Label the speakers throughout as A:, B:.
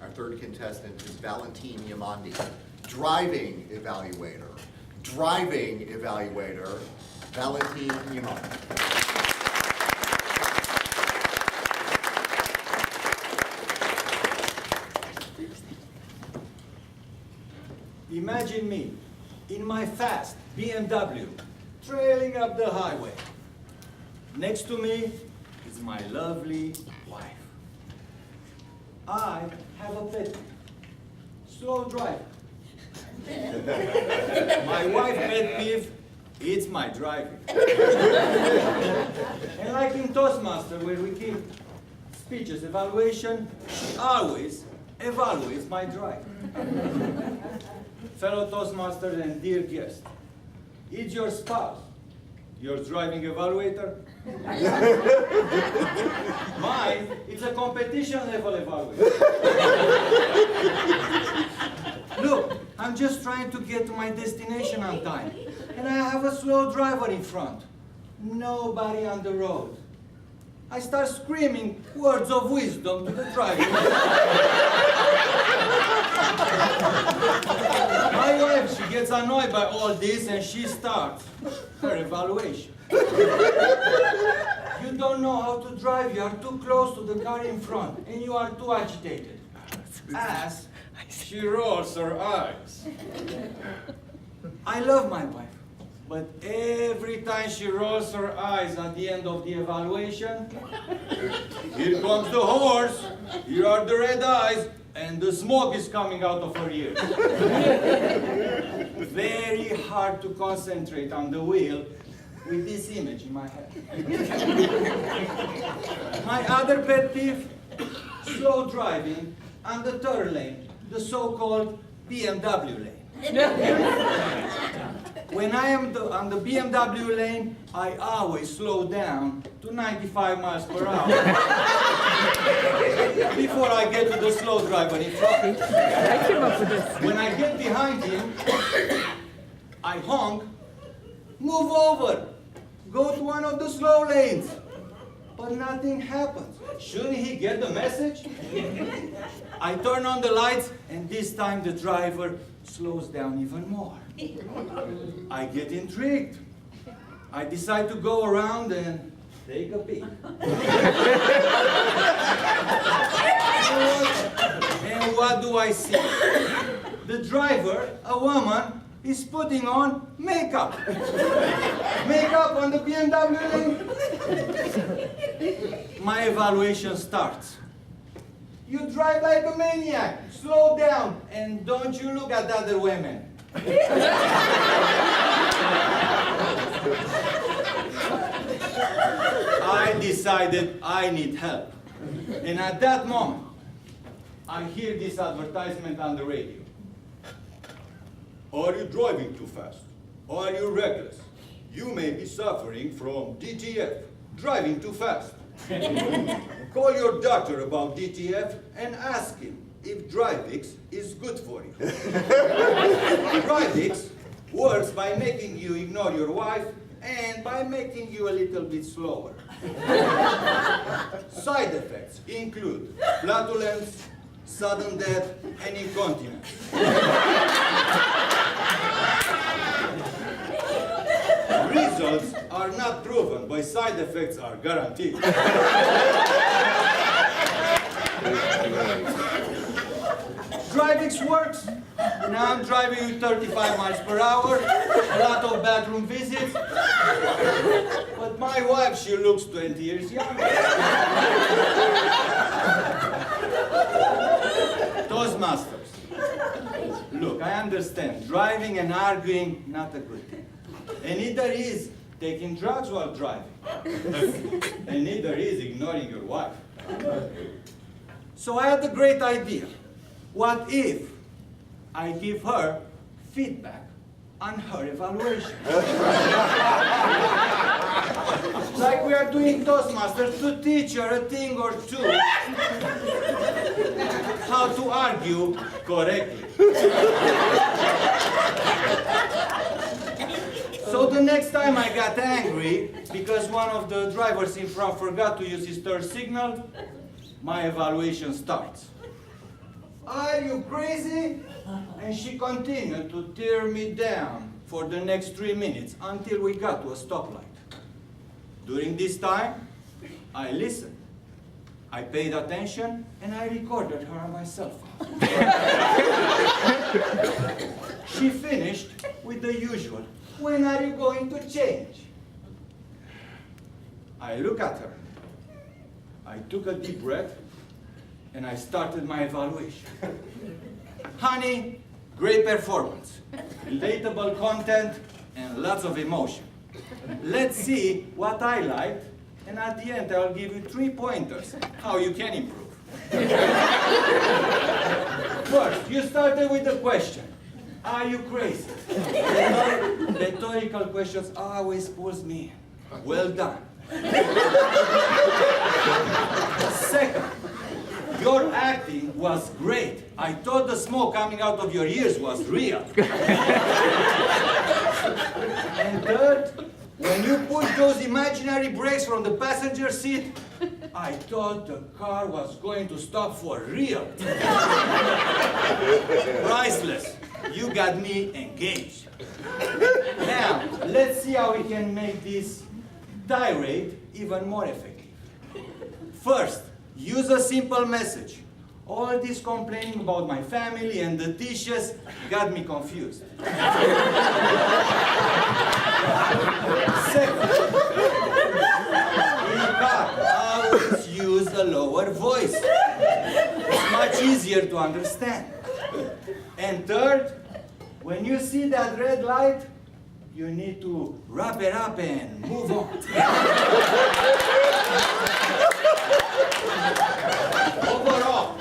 A: Our third contestant is Valentine Yamandi. Driving evaluator. Driving evaluator, Valentine Yamandi.
B: Imagine me in my fast BMW trailing up the highway. Next to me is my lovely wife. I have a pet peeve. Slow driving. My wife's pet peeve, it's my driving. And like in ToastMasters, where we keep speeches evaluation, she always evaluates my driving. Fellow Toastmasters and dear guests, is your spouse your driving evaluator? Mine, it's a competition level evaluator. Look, I'm just trying to get to my destination on time, and I have a slow driver in front. Nobody on the road. I start screaming words of wisdom to the driver. My wife, she gets annoyed by all this and she starts her evaluation. You don't know how to drive, you are too close to the car in front and you are too agitated. As she rolls her eyes. I love my wife, but every time she rolls her eyes at the end of the evaluation, here comes the horse, here are the red eyes, and the smoke is coming out of her ears. Very hard to concentrate on the wheel with this image in my head. My other pet peeve, slow driving on the third lane, the so-called BMW lane. When I am on the BMW lane, I always slow down to 95 miles per hour before I get to the slow driver in front.
C: I came up with this.
B: When I get behind him, I honk, move over, go to one of the slow lanes. But nothing happens. Shouldn't he get the message? I turn on the lights, and this time the driver slows down even more. I get intrigued. I decide to go around and take a peek. And what do I see? The driver, a woman, is putting on makeup. Makeup on the BMW lane. My evaluation starts. You drive like a maniac. Slow down and don't you look at other women. I decided I need help. And at that moment, I hear this advertisement on the radio. Are you driving too fast? Are you reckless? You may be suffering from DTF, driving too fast. Call your doctor about DTF and ask him if DrivingEx is good for you. DrivingEx works by making you ignore your wife and by making you a little bit slower. Side effects include flatulence, sudden death, and incontinence. Results are not proven, but side effects are guaranteed. DrivingEx works. Now I'm driving with 35 miles per hour, a lot of bathroom visits. But my wife, she looks 20 years younger. Toastmasters. Look, I understand. Driving and arguing, not a good thing. And neither is taking drugs while driving. And neither is ignoring your wife. So I had a great idea. What if I give her feedback on her evaluation? Like we are doing Toastmasters, to teach her a thing or two how to argue correctly. So the next time I got angry because one of the drivers in front forgot to use his turn signal, my evaluation starts. are you crazy? And she continued to tear me down for the next 3 minutes until we got to a stoplight. During this time, I listened. I paid attention and I recorded her on my cell phone. She finished with the usual, when are you going to change? I look at her. I took a deep breath and I started my evaluation. Honey, great performance, relatable content, and lots of emotion. Let's see what I liked, and at the end I'll give you 3 pointers how you can improve. First, you started with the question, are you crazy? Rhetorical questions always pulls me in. Well done. Second, your acting was great. I thought the smoke coming out of your ears was real. And third, when you pushed those imaginary brakes from the passenger seat, I thought the car was going to stop for real. Priceless. You got me engaged. Now, let's see how we can make this tirade even more effective. First, use a simple message. All this complaining about my family and the dishes got me confused. Second, in car, always use a lower voice. It's much easier to understand. And third, when you see that red light, you need to wrap it up and move on. Overall,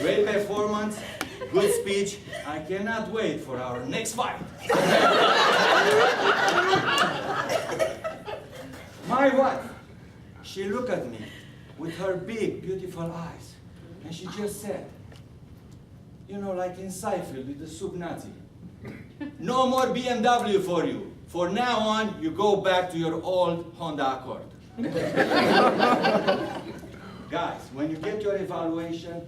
B: great performance, good speech. I cannot wait for our next fight. My wife, she looked at me with her big, beautiful eyes, and she just said, you know, like in Seinfeld with the soup Nazi, no more BMW for you. For now on, you go back to your old Honda Accord. Guys, when you get your evaluation,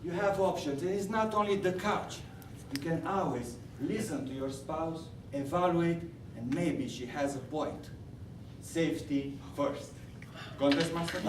B: you have options. And it's not only the couch. You can always listen to your spouse, evaluate, and maybe she has a point. Safety first. Contest master?